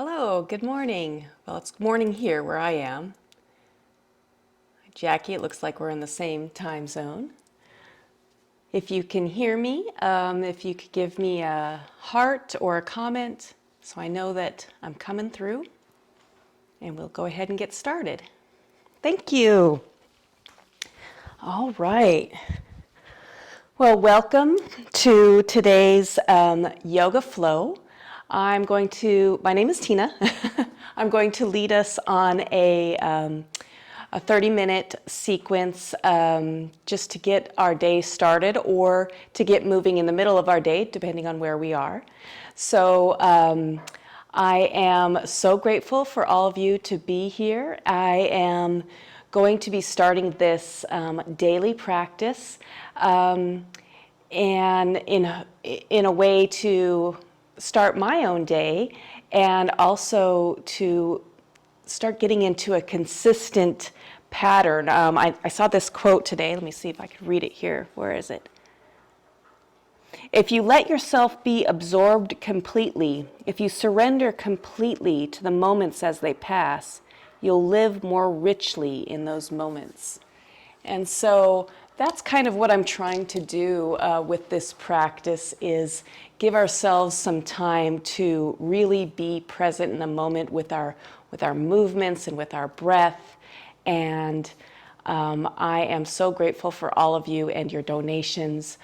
Hello, good morning. Well, it's morning here where I am. Jackie, it looks like we're in the same time zone. If you can hear me, if you could give me a heart or a comment so I know that I'm coming through, and we'll go ahead and get started. Thank you. All right. Well, welcome to today's yoga flow. My name is Tina. I'm going to lead us on a 30-minute sequence just to get our day started or to get moving in the middle of our day, depending on where we are. So I am so grateful for all of you to be here. I am going to be starting this daily practice and in a way to start my own day and also to start getting into a consistent pattern. I saw this quote today. Let me see if I can read it here. Where is it? If you let yourself be absorbed completely, if you surrender completely to the moments as they pass, you'll live more richly in those moments. And so that's kind of what I'm trying to do with this practice, is give ourselves some time to really be present in the moment with our movements and with our breath. And I am so grateful for all of you and your donations.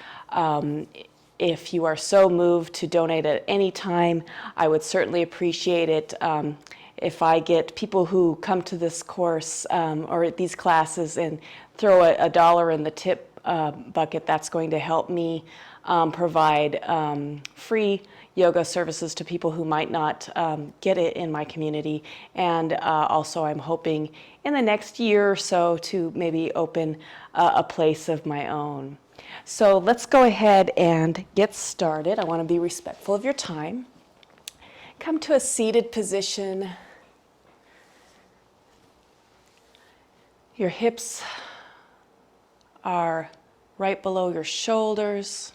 If you are so moved to donate at any time, I would certainly appreciate it. If I get people who come to this course or these classes and throw a dollar in the tip bucket, that's going to help me provide free yoga services to people who might not get it in my community. And also I'm hoping in the next year or so to maybe open a place of my own. So let's go ahead and get started. I want to be respectful of your time. Come to a seated position. Your hips are right below your shoulders.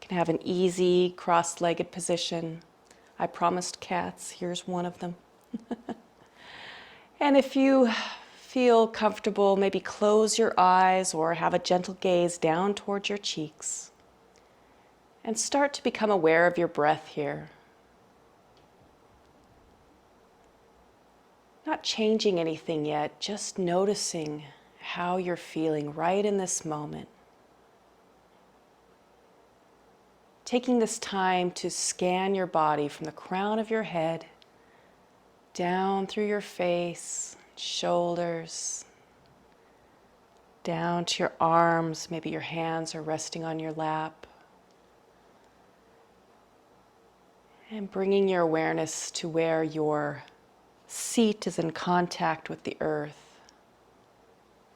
You can have an easy cross-legged position. I promised cats, here's one of them. And if you feel comfortable, maybe close your eyes or have a gentle gaze down towards your cheeks. And start to become aware of your breath here. Not changing anything yet, just noticing how you're feeling right in this moment. Taking this time to scan your body from the crown of your head down through your face, shoulders, down to your arms. Maybe your hands are resting on your lap. And bringing your awareness to where your seat is in contact with the earth.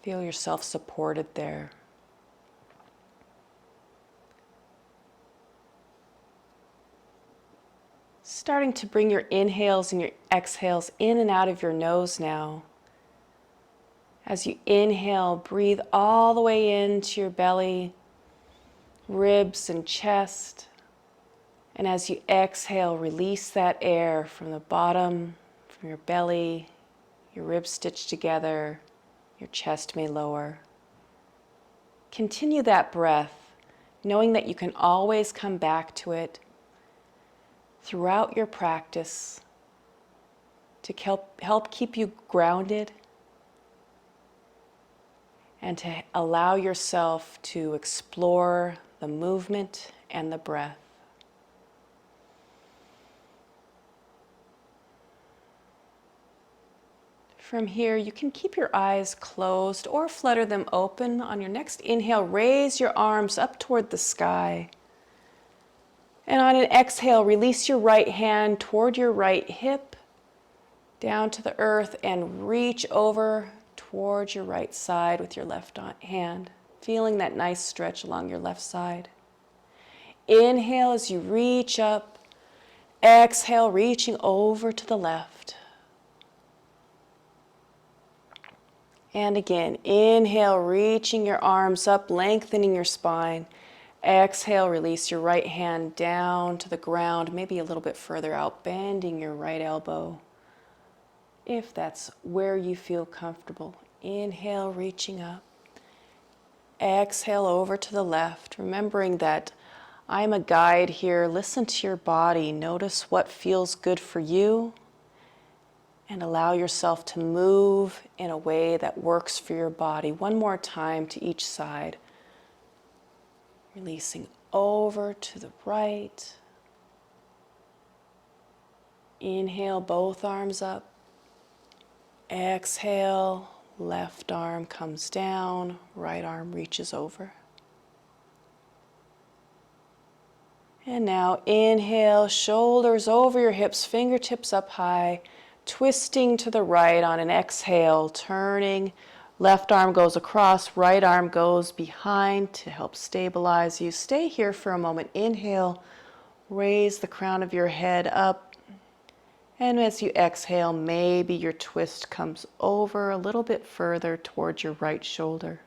Feel yourself supported there. Starting to bring your inhales and your exhales in and out of your nose now. As you inhale, breathe all the way into your belly, ribs and chest. And as you exhale, release that air from the bottom, from your belly, your ribs stitched together, your chest may lower. Continue that breath, knowing that you can always come back to it throughout your practice to help keep you grounded and to allow yourself to explore the movement and the breath. From here, you can keep your eyes closed or flutter them open. On your next inhale, raise your arms up toward the sky. And on an exhale, release your right hand toward your right hip, down to the earth, and reach over towards your right side with your left hand, feeling that nice stretch along your left side. Inhale as you reach up. Exhale, reaching over to the left. And again, inhale, reaching your arms up, lengthening your spine. Exhale, release your right hand down to the ground, maybe a little bit further out, bending your right elbow, if that's where you feel comfortable. Inhale, reaching up. Exhale over to the left, remembering that I'm a guide here. Listen to your body. Notice what feels good for you and allow yourself to move in a way that works for your body. One more time to each side. Releasing over to the right. Inhale, both arms up. Exhale, left arm comes down, right arm reaches over. And now inhale, shoulders over your hips, fingertips up high, twisting to the right on an exhale, turning. Left arm goes across, right arm goes behind to help stabilize you. Stay here for a moment. Inhale, raise the crown of your head up. And as you exhale, maybe your twist comes over a little bit further towards your right shoulder.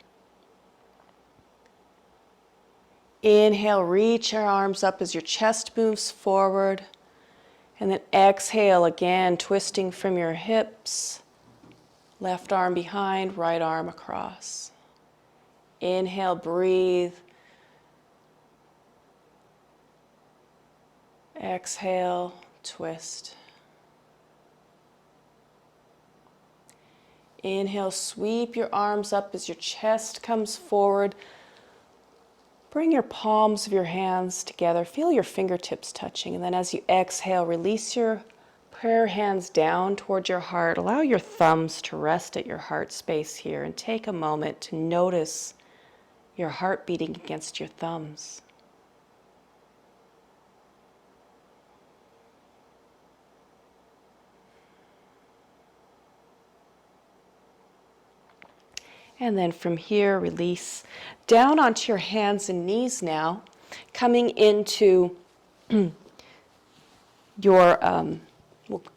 Inhale, reach your arms up as your chest moves forward. And then exhale again, twisting from your hips. Left arm behind, right arm across. Inhale, breathe. Exhale, twist. Inhale, sweep your arms up as your chest comes forward. Bring your palms of your hands together. Feel your fingertips touching. And then as you exhale, release your prayer hands down towards your heart. Allow your thumbs to rest at your heart space here and take a moment to notice your heart beating against your thumbs. And then from here, release down onto your hands and knees now, coming into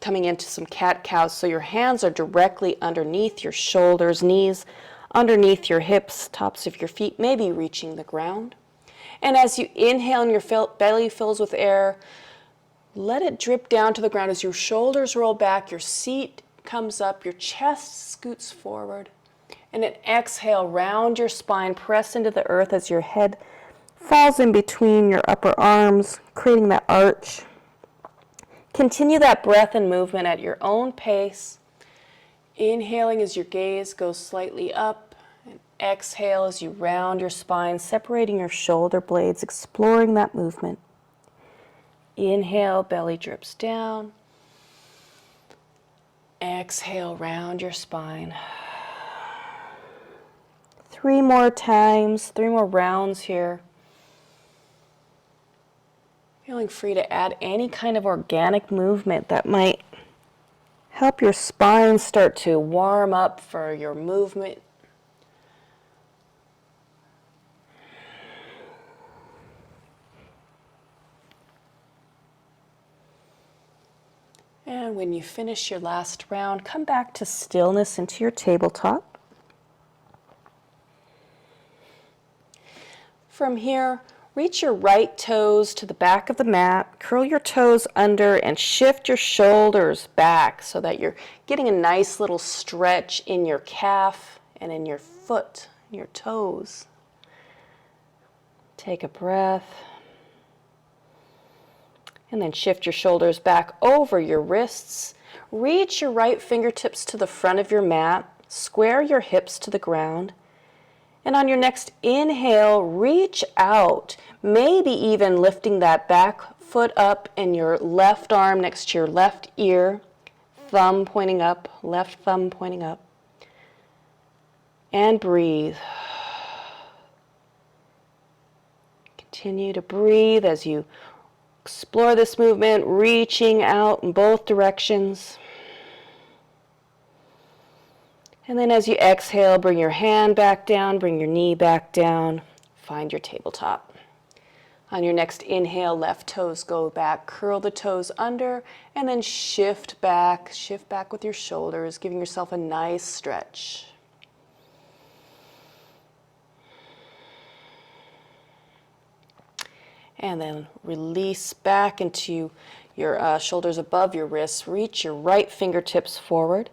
coming into some cat-cows. So your hands are directly underneath your shoulders, knees underneath your hips, tops of your feet, maybe reaching the ground. And as you inhale and your belly fills with air, let it drip down to the ground as your shoulders roll back, your seat comes up, your chest scoots forward. And then exhale, round your spine, press into the earth as your head falls in between your upper arms, creating that arch. Continue that breath and movement at your own pace. Inhaling as your gaze goes slightly up, and exhale as you round your spine, separating your shoulder blades, exploring that movement. Inhale, belly drips down. Exhale, round your spine. 3 more times, 3 more rounds here. Feeling free to add any kind of organic movement that might help your spine start to warm up for your movement. And when you finish your last round, come back to stillness into your tabletop. From here, reach your right toes to the back of the mat, curl your toes under, and shift your shoulders back so that you're getting a nice little stretch in your calf and in your foot, your toes. Take a breath. And then shift your shoulders back over your wrists. Reach your right fingertips to the front of your mat. Square your hips to the ground. And on your next inhale, reach out, maybe even lifting that back foot up and your left arm next to your left ear, thumb pointing up, left thumb pointing up. And breathe. Continue to breathe as you explore this movement, reaching out in both directions. And then as you exhale, bring your hand back down, bring your knee back down, find your tabletop. On your next inhale, left toes go back, curl the toes under, and then shift back with your shoulders, giving yourself a nice stretch. And then release back into your shoulders above your wrists. Reach your right fingertips forward.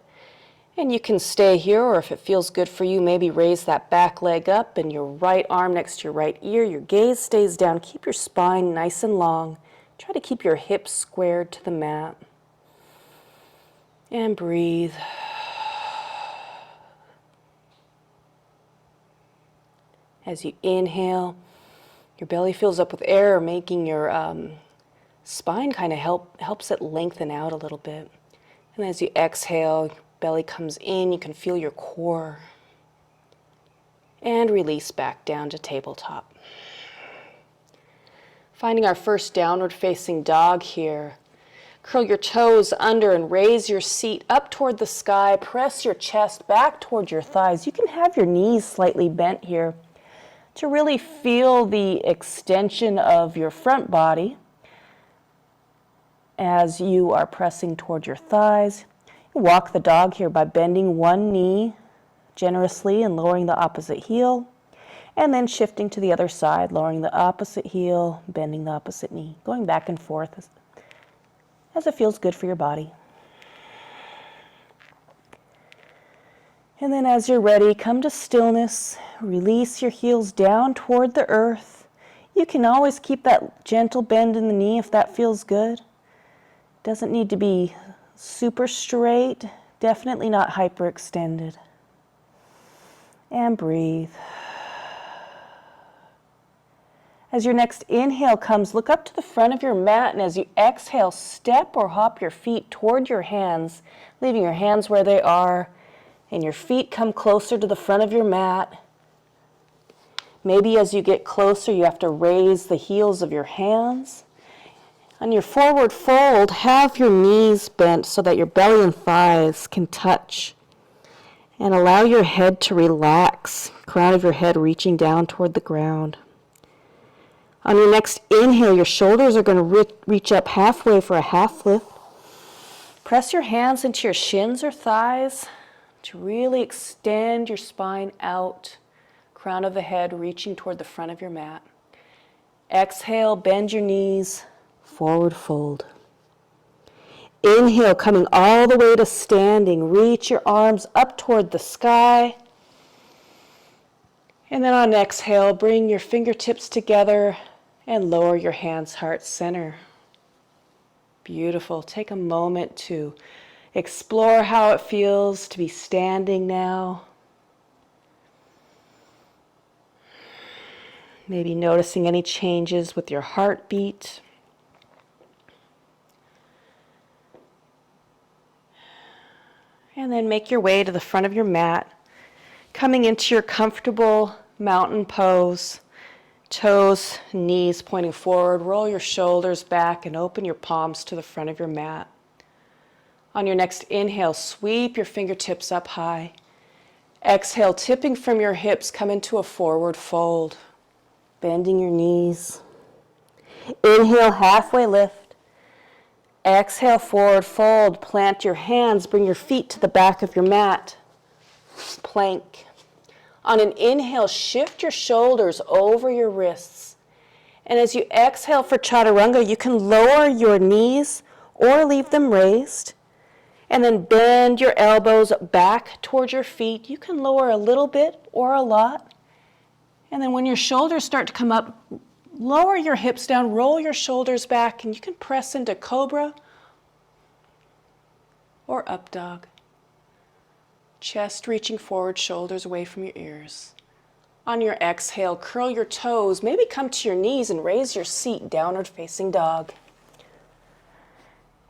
And you can stay here, or if it feels good for you, maybe raise that back leg up and your right arm next to your right ear. Your gaze stays down. Keep your spine nice and long. Try to keep your hips squared to the mat. And breathe. As you inhale, your belly fills up with air, making your spine kind of helps it lengthen out a little bit. And as you exhale, belly comes in, you can feel your core. And release back down to tabletop. Finding our first downward facing dog here. Curl your toes under and raise your seat up toward the sky. Press your chest back toward your thighs. You can have your knees slightly bent here to really feel the extension of your front body as you are pressing toward your thighs. Walk the dog here by bending one knee generously and lowering the opposite heel, and then shifting to the other side, lowering the opposite heel, bending the opposite knee, going back and forth as it feels good for your body. And then as you're ready, come to stillness. Release your heels down toward the earth. You can always keep that gentle bend in the knee if that feels good. Doesn't need to be super straight, definitely not hyperextended. And breathe. As your next inhale comes, look up to the front of your mat, and as you exhale, step or hop your feet toward your hands, leaving your hands where they are, and your feet come closer to the front of your mat. Maybe as you get closer, you have to raise the heels of your hands. On your forward fold, have your knees bent so that your belly and thighs can touch. And allow your head to relax, crown of your head reaching down toward the ground. On your next inhale, your shoulders are going to reach up halfway for a half lift. Press your hands into your shins or thighs to really extend your spine out, crown of the head reaching toward the front of your mat. Exhale, bend your knees, forward fold. Inhale, coming all the way to standing. Reach your arms up toward the sky. And then on exhale, bring your fingertips together and lower your hands, heart center. Beautiful. Take a moment to explore how it feels to be standing now. Maybe noticing any changes with your heartbeat. And then make your way to the front of your mat, coming into your comfortable mountain pose. Toes, knees pointing forward. Roll your shoulders back and open your palms to the front of your mat. On your next inhale, sweep your fingertips up high. Exhale, tipping from your hips, come into a forward fold, bending your knees. Inhale, halfway lift. Exhale, forward fold. Plant your hands, bring your feet to the back of your mat. Plank. On an inhale, shift your shoulders over your wrists. And as you exhale for chaturanga, you can lower your knees or leave them raised. And then bend your elbows back towards your feet. You can lower a little bit or a lot. And then when your shoulders start to come up, lower your hips down, roll your shoulders back, and you can press into cobra or up dog. Chest reaching forward, shoulders away from your ears. On your exhale, curl your toes, maybe come to your knees and raise your seat, downward facing dog.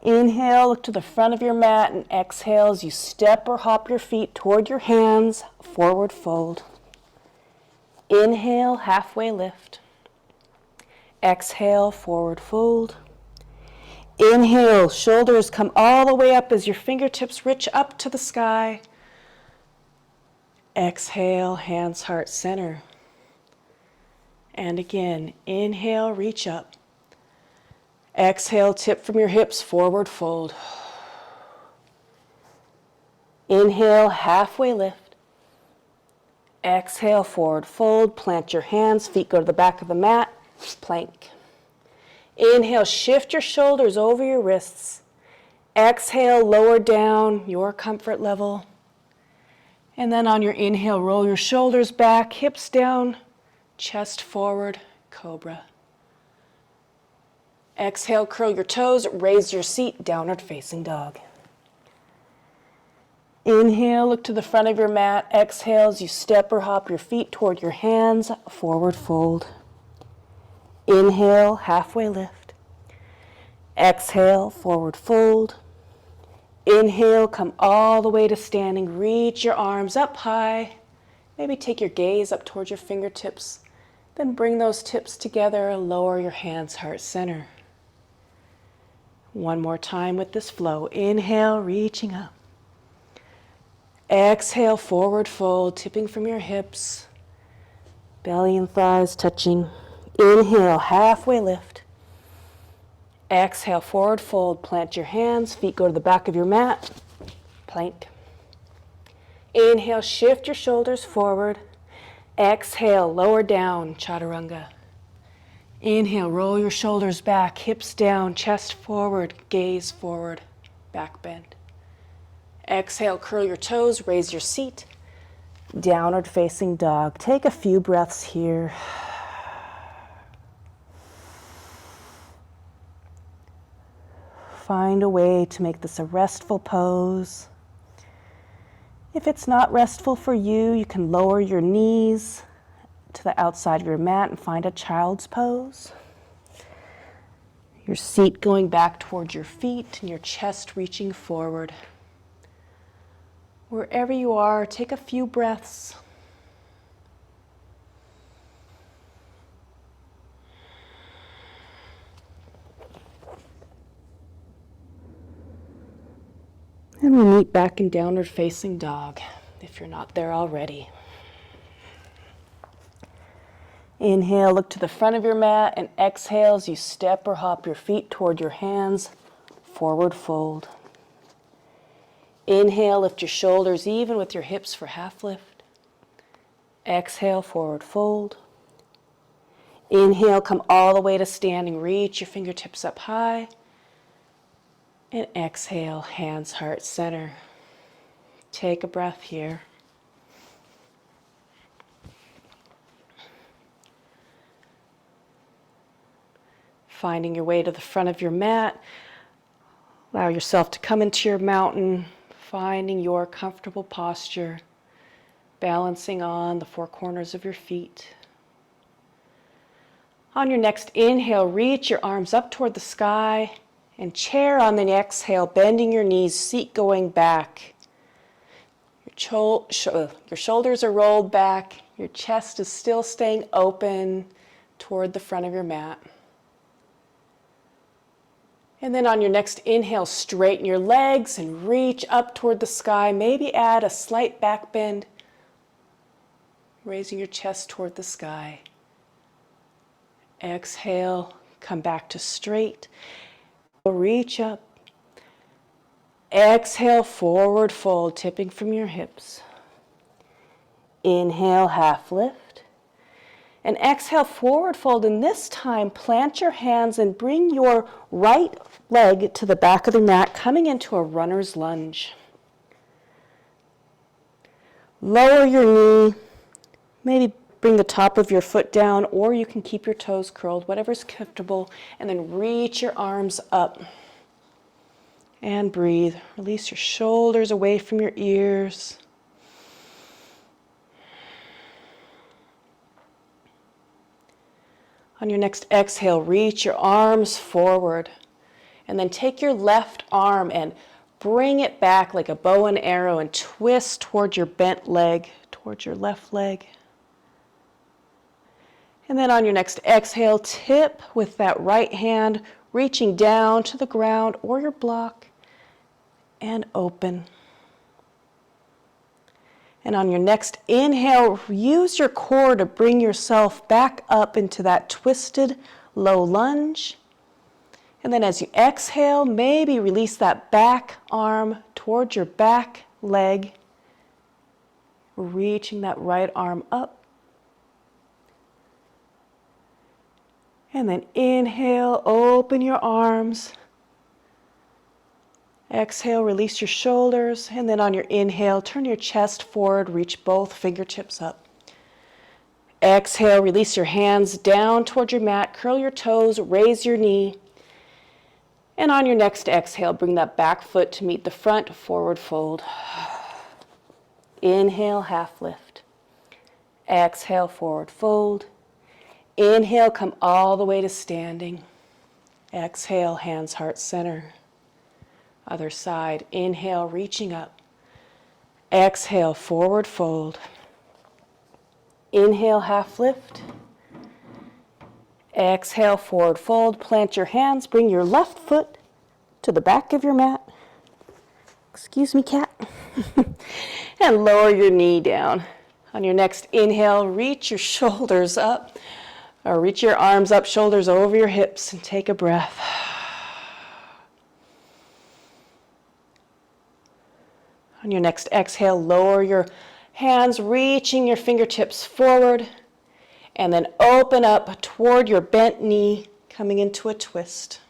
Inhale, look to the front of your mat, and exhale as you step or hop your feet toward your hands, forward fold. Inhale, halfway lift. Exhale, forward fold. Inhale, shoulders come all the way up as your fingertips reach up to the sky. Exhale, hands, heart, center. And again, inhale, reach up. Exhale, tip from your hips, forward fold. Inhale, halfway lift. Exhale, forward fold. Plant your hands, feet go to the back of the mat, plank. Inhale, shift your shoulders over your wrists. Exhale, lower down your comfort level. And then on your inhale, roll your shoulders back, hips down, chest forward, cobra. Exhale, curl your toes, raise your seat, downward facing dog. Inhale, look to the front of your mat. Exhale as you step or hop your feet toward your hands, forward fold. Inhale, halfway lift. Exhale, forward fold. Inhale, come all the way to standing. Reach your arms up high. Maybe take your gaze up towards your fingertips. Then bring those tips together. Lower your hands, heart center. One more time with this flow. Inhale, reaching up. Exhale, forward fold, tipping from your hips. Belly and thighs touching. Inhale, halfway lift. Exhale, forward fold, plant your hands, feet go to the back of your mat, plank. Inhale, shift your shoulders forward. Exhale, lower down, chaturanga. Inhale, roll your shoulders back, hips down, chest forward, gaze forward, back bend. Exhale, curl your toes, raise your seat, downward facing dog. Take a few breaths here. Find a way to make this a restful pose. If it's not restful for you, you can lower your knees to the outside of your mat and find a child's pose. Your seat going back towards your feet and your chest reaching forward. Wherever you are, take a few breaths. And we meet back in downward facing dog, if you're not there already. Inhale, look to the front of your mat, and exhale as you step or hop your feet toward your hands, forward fold. Inhale, lift your shoulders even with your hips for half lift. Exhale, forward fold. Inhale, come all the way to standing, reach your fingertips up high. And exhale, hands, heart, center. Take a breath here. Finding your way to the front of your mat. Allow yourself to come into your mountain, finding your comfortable posture, balancing on the four corners of your feet. On your next inhale, reach your arms up toward the sky. And chair on the exhale, bending your knees, seat going back. Your shoulders are rolled back. Your chest is still staying open toward the front of your mat. And then on your next inhale, straighten your legs and reach up toward the sky. Maybe add a slight back bend, raising your chest toward the sky. Exhale, come back to straight. Reach up. Exhale, forward fold, tipping from your hips. Inhale, half lift. And exhale, forward fold. And this time, plant your hands and bring your right leg to the back of the mat, coming into a runner's lunge. Lower your knee. Maybe bring the top of your foot down, or you can keep your toes curled, whatever's comfortable, and then reach your arms up. And breathe. Release your shoulders away from your ears. On your next exhale, reach your arms forward. And then take your left arm and bring it back like a bow and arrow and twist towards your bent leg, towards your left leg. And then on your next exhale, tip with that right hand, reaching down to the ground or your block, and open. And on your next inhale, use your core to bring yourself back up into that twisted low lunge. And then as you exhale, maybe release that back arm towards your back leg, reaching that right arm up. And then inhale, open your arms. Exhale, release your shoulders. And then on your inhale, turn your chest forward, reach both fingertips up. Exhale, release your hands down toward your mat, curl your toes, raise your knee. And on your next exhale, bring that back foot to meet the front, forward fold. Inhale, half lift. Exhale, forward fold. Inhale, come all the way to standing. Exhale, hands, heart center. Other side. Inhale, reaching up. Exhale, forward fold. Inhale, half lift. Exhale, forward fold. Plant your hands. Bring your left foot to the back of your mat. Excuse me, cat. And lower your knee down. On your next inhale, reach your shoulders up, or reach your arms up, shoulders over your hips, and take a breath. On your next exhale, lower your hands, reaching your fingertips forward, and then open up toward your bent knee, coming into a twist.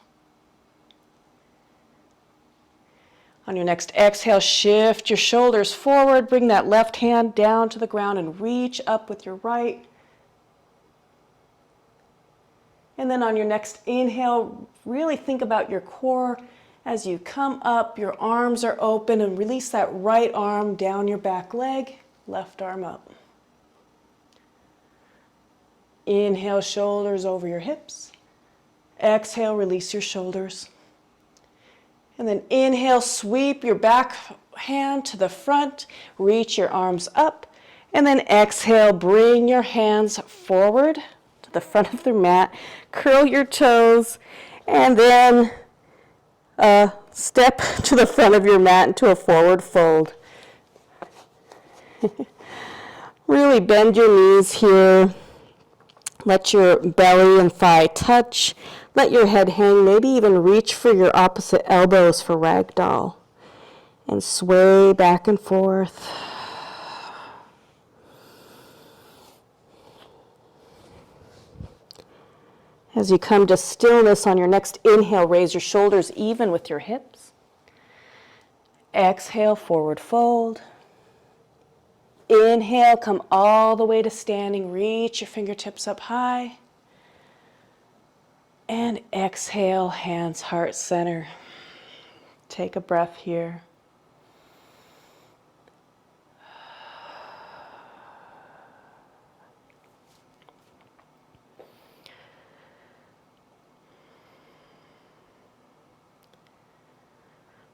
On your next exhale, shift your shoulders forward, bring that left hand down to the ground and reach up with your right. And then on your next inhale, really think about your core. As you come up, your arms are open, and release that right arm down your back leg, left arm up. Inhale, shoulders over your hips. Exhale, release your shoulders. And then inhale, sweep your back hand to the front, reach your arms up, and then exhale, bring your hands forward to the front of the mat, curl your toes, and then step to the front of your mat into a forward fold. Really bend your knees here. Let your belly and thigh touch. Let your head hang, maybe even reach for your opposite elbows for ragdoll. And sway back and forth. As you come to stillness on your next inhale, raise your shoulders even with your hips. Exhale, forward fold. Inhale, come all the way to standing. Reach your fingertips up high. And exhale, hands, heart center. Take a breath here.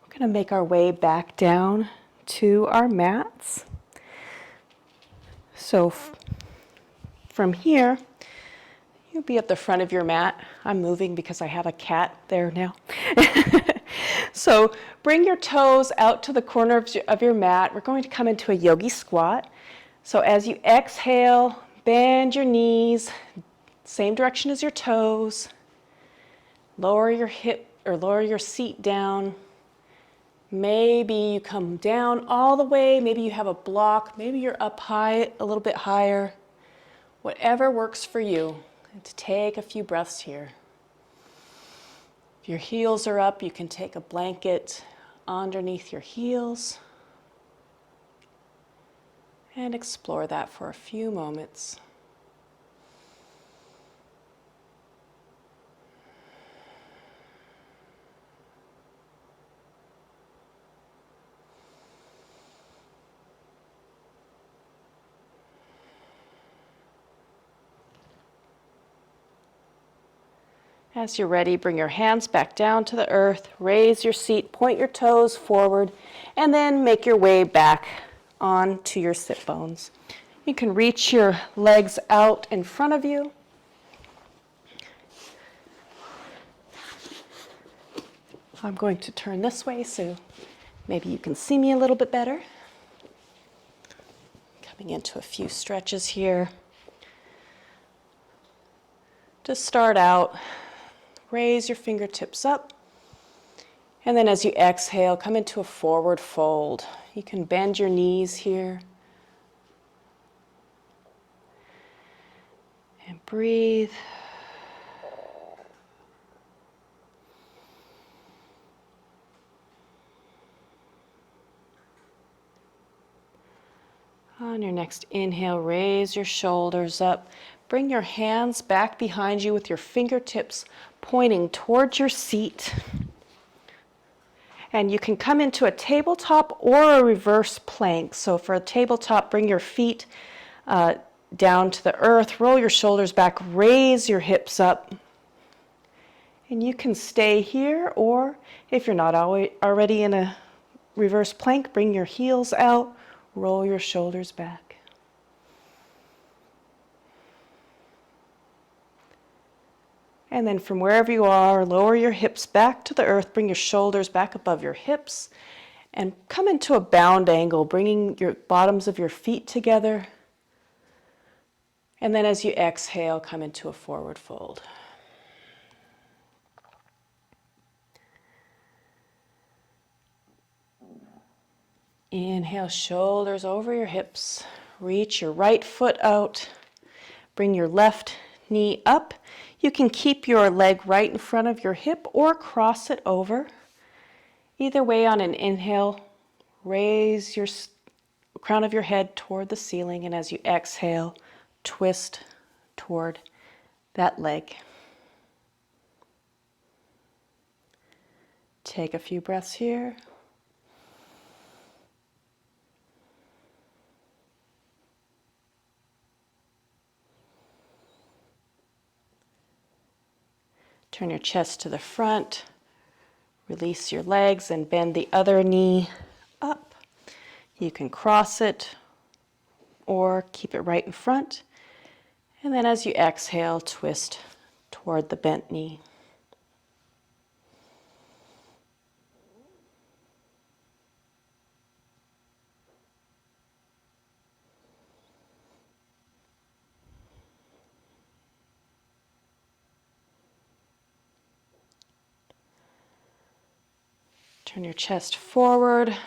We're going to make our way back down to our mats. So from here, you'll be at the front of your mat. I'm moving because I have a cat there now. So bring your toes out to the corner of your mat. We're going to come into a yogi squat. So as you exhale, bend your knees, same direction as your toes. Lower your hip or lower your seat down. Maybe you come down all the way. Maybe you have a block. Maybe you're up high, a little bit higher. Whatever works for you. And to take a few breaths here. If your heels are up, you can take a blanket underneath your heels and explore that for a few moments. As you're ready, bring your hands back down to the earth, raise your seat, point your toes forward, and then make your way back onto your sit bones. You can reach your legs out in front of you. I'm going to turn this way so maybe you can see me a little bit better. Coming into a few stretches here. To start out, raise your fingertips up, and then as you exhale, come into a forward fold. You can bend your knees here. And breathe. On your next inhale, raise your shoulders up. Bring your hands back behind you with your fingertips pointing towards your seat. And you can come into a tabletop or a reverse plank. So for a tabletop, bring your feet down to the earth, roll your shoulders back, raise your hips up. And you can stay here, or if you're not already in a reverse plank, bring your heels out, roll your shoulders back. And then from wherever you are, lower your hips back to the earth, bring your shoulders back above your hips, and come into a bound angle, bringing your bottoms of your feet together. And then as you exhale, come into a forward fold. Inhale, shoulders over your hips. Reach your right foot out. Bring your left knee up. You can keep your leg right in front of your hip or cross it over. Either way, on an inhale, raise your crown of your head toward the ceiling, and as you exhale, twist toward that leg. Take a few breaths here. Turn your chest to the front. Release your legs and bend the other knee up. You can cross it or keep it right in front. And then as you exhale, twist toward the bent knee. Turn your chest forward,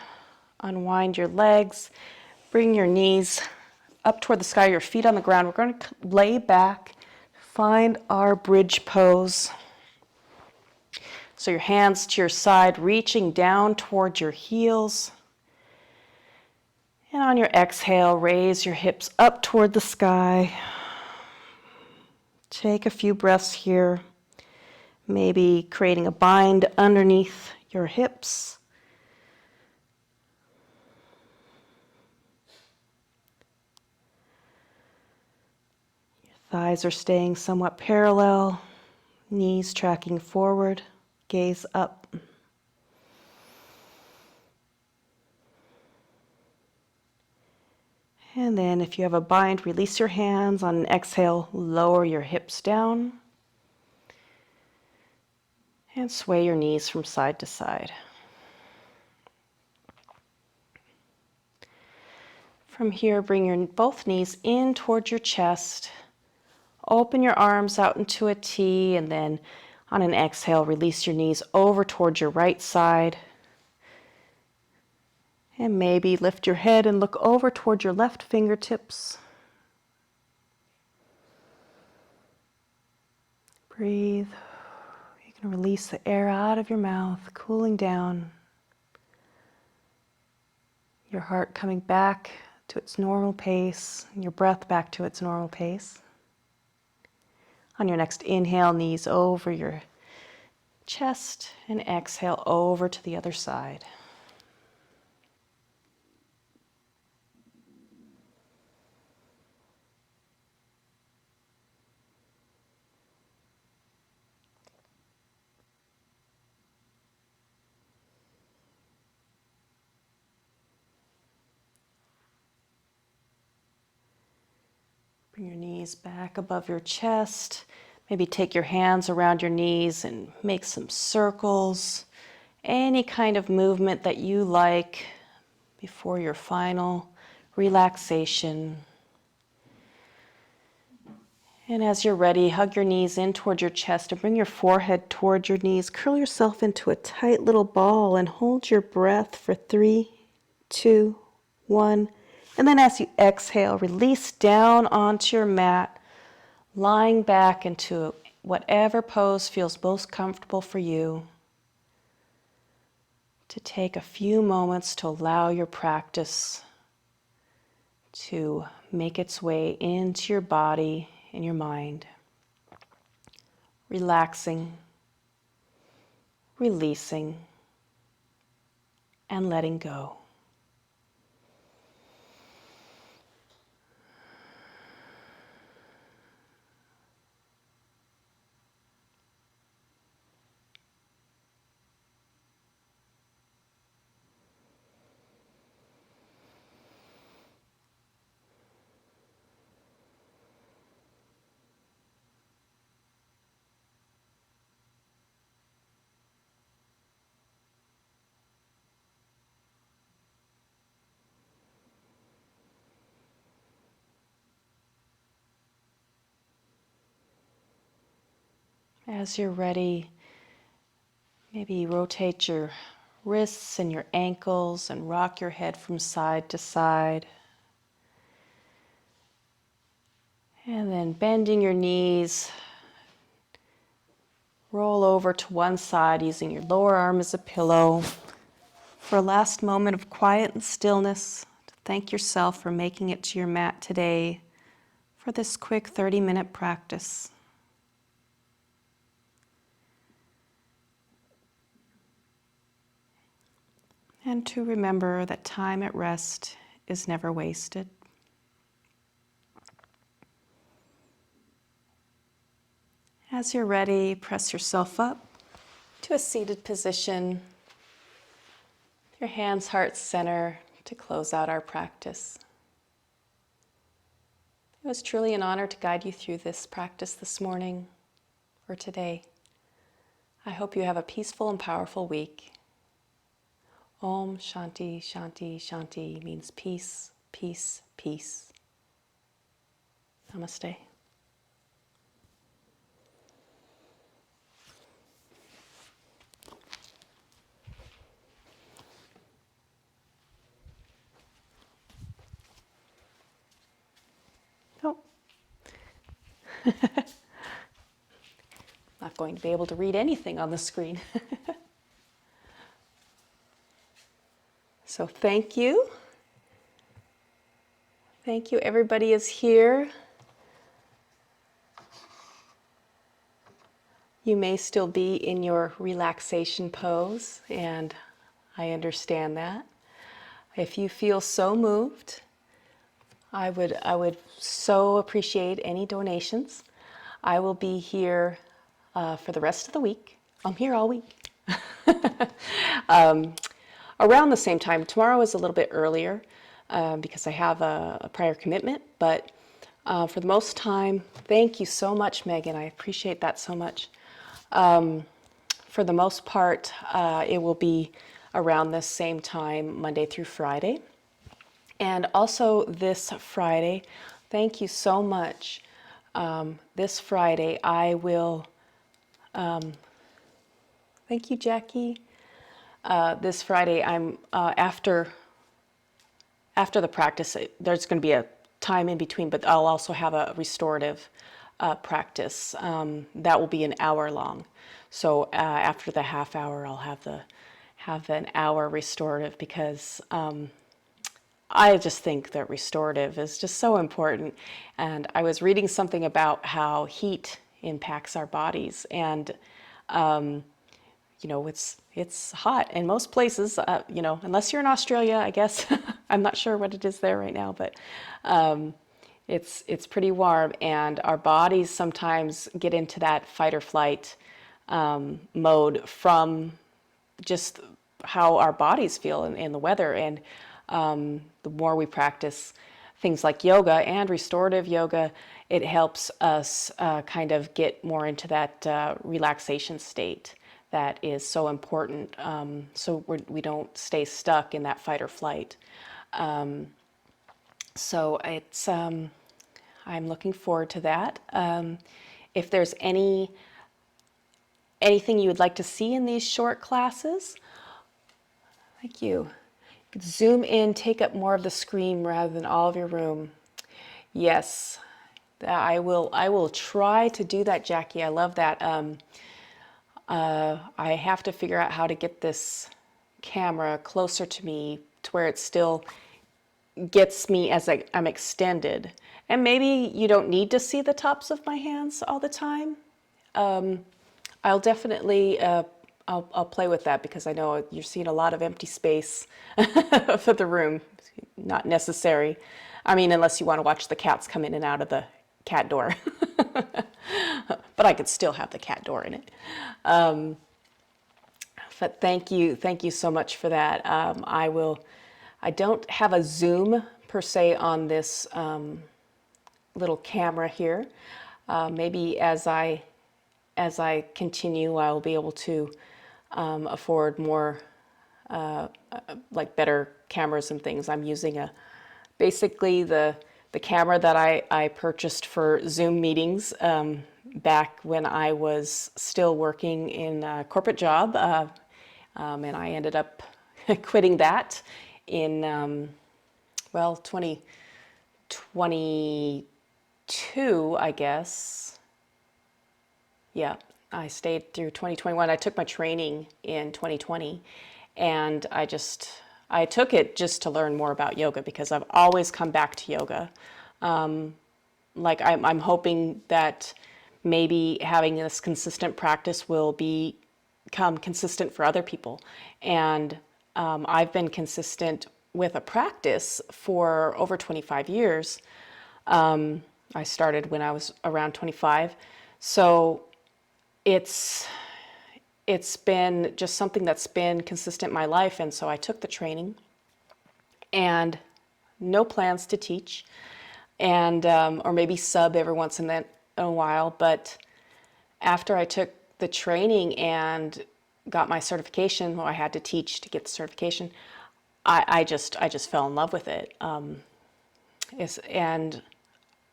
unwind your legs, bring your knees up toward the sky, your feet on the ground. We're going to lay back, find our bridge pose. So your hands to your side, reaching down towards your heels. And on your exhale, raise your hips up toward the sky. Take a few breaths here, maybe creating a bind underneath your hips. Your thighs are staying somewhat parallel, knees tracking forward, gaze up. And then if you have a bind, release your hands. On an exhale, lower your hips down. And sway your knees from side to side. From here, bring your both knees in towards your chest. Open your arms out into a T, and then on an exhale, release your knees over towards your right side. And maybe lift your head and look over towards your left fingertips. Breathe. You can release the air out of your mouth, cooling down. Your heart coming back to its normal pace, and your breath back to its normal pace. On your next inhale, knees over your chest, and exhale over to the other side. Bring your knees back above your chest. Maybe take your hands around your knees and make some circles. Any kind of movement that you like before your final relaxation. And as you're ready, hug your knees in toward your chest and bring your forehead toward your knees. Curl yourself into a tight little ball and hold your breath for 3, 2, 1. And then as you exhale, release down onto your mat, lying back into whatever pose feels most comfortable for you. To take a few moments to allow your practice to make its way into your body and your mind, relaxing, releasing, and letting go. As you're ready, maybe rotate your wrists and your ankles and rock your head from side to side. And then bending your knees, roll over to one side using your lower arm as a pillow for a last moment of quiet and stillness to thank yourself for making it to your mat today for this quick 30-minute practice. And to remember that time at rest is never wasted. As you're ready, press yourself up to a seated position. Your hands, heart center to close out our practice. It was truly an honor to guide you through this practice this morning or today. I hope you have a peaceful and powerful week. Om Shanti Shanti Shanti means peace, peace, peace. Namaste. Oh. Not going to be able to read anything on the screen. So thank you. Thank you. Everybody is here. You may still be in your relaxation pose, and I understand that. If you feel so moved, I would so appreciate any donations. I will be here for the rest of the week. I'm here all week. Around the same time. Tomorrow is a little bit earlier because I have a prior commitment, but for the most time, thank you so much, Megan. I appreciate that so much. For the most part, it will be around the same time, Monday through Friday. And also this Friday, thank you so much. This Friday, I will, thank you, Jackie. This Friday, I'm after the practice, there's going to be a time in between, but I'll also have a restorative practice. That will be an hour long. So after the half hour, I'll have an hour restorative because I just think that restorative is just so important. And I was reading something about how heat impacts our bodies, and you know, it's hot in most places, you know, unless you're in Australia, I guess. I'm not sure what it is there right now, but it's pretty warm, and our bodies sometimes get into that fight or flight mode from just how our bodies feel in the weather. And the more we practice things like yoga and restorative yoga, it helps us kind of get more into that relaxation state that is so important, so we don't stay stuck in that fight or flight. So it's I'm looking forward to that. If there's anything you would like to see in these short classes, thank you. You could zoom in, take up more of the screen rather than all of your room. Yes, I will try to do that, Jackie. I love that. I have to figure out how to get this camera closer to me to where it's still gets me as I'm extended. And maybe you don't need to see the tops of my hands all the time. I'll definitely, I'll play with that because I know you're seeing a lot of empty space for the room. Not necessary. I mean, unless you want to watch the cats come in and out of the cat door. But I could still have the cat door in it. But thank you so much for that. I don't have a zoom per se on this little camera here. Maybe as I continue, I'll be able to afford more, like better cameras and things. I'm using basically the camera that I purchased for Zoom meetings back when I was still working in a corporate job, and I ended up quitting that in 2022, I guess. Yeah, I stayed through 2021. I took my training in 2020, and I took it just to learn more about yoga because I've always come back to yoga. Like I'm hoping that maybe having this consistent practice will become consistent for other people. And I've been consistent with a practice for over 25 years. I started when I was around 25. So it's been just something that's been consistent in my life. And so I took the training and no plans to teach and or maybe sub every once in a while. But after I took the training and got my certification, well, I had to teach to get the certification. I just fell in love with it. And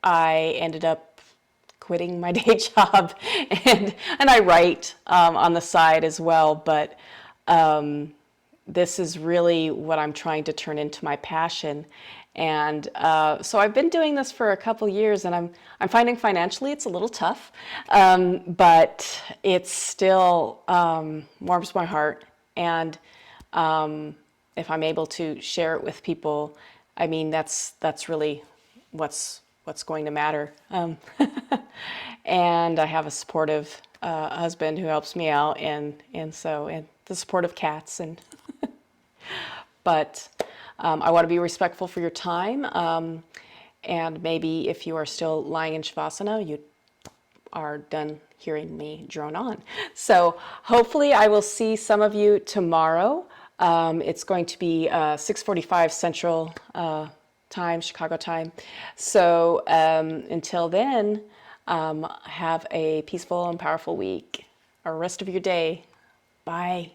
I ended up quitting my day job, and I write on the side as well. But this is really what I'm trying to turn into my passion. And so I've been doing this for a couple years, and I'm finding financially it's a little tough, but it still warms my heart. And if I'm able to share it with people, I mean that's really what's going to matter. And I have a supportive husband who helps me out, and the supportive cats. And but I want to be respectful for your time. And maybe if you are still lying in Shavasana, you are done hearing me drone on. So hopefully I will see some of you tomorrow. It's going to be 6:45 Central time, Chicago time. So until then, have a peaceful and powerful week or rest of your day. Bye.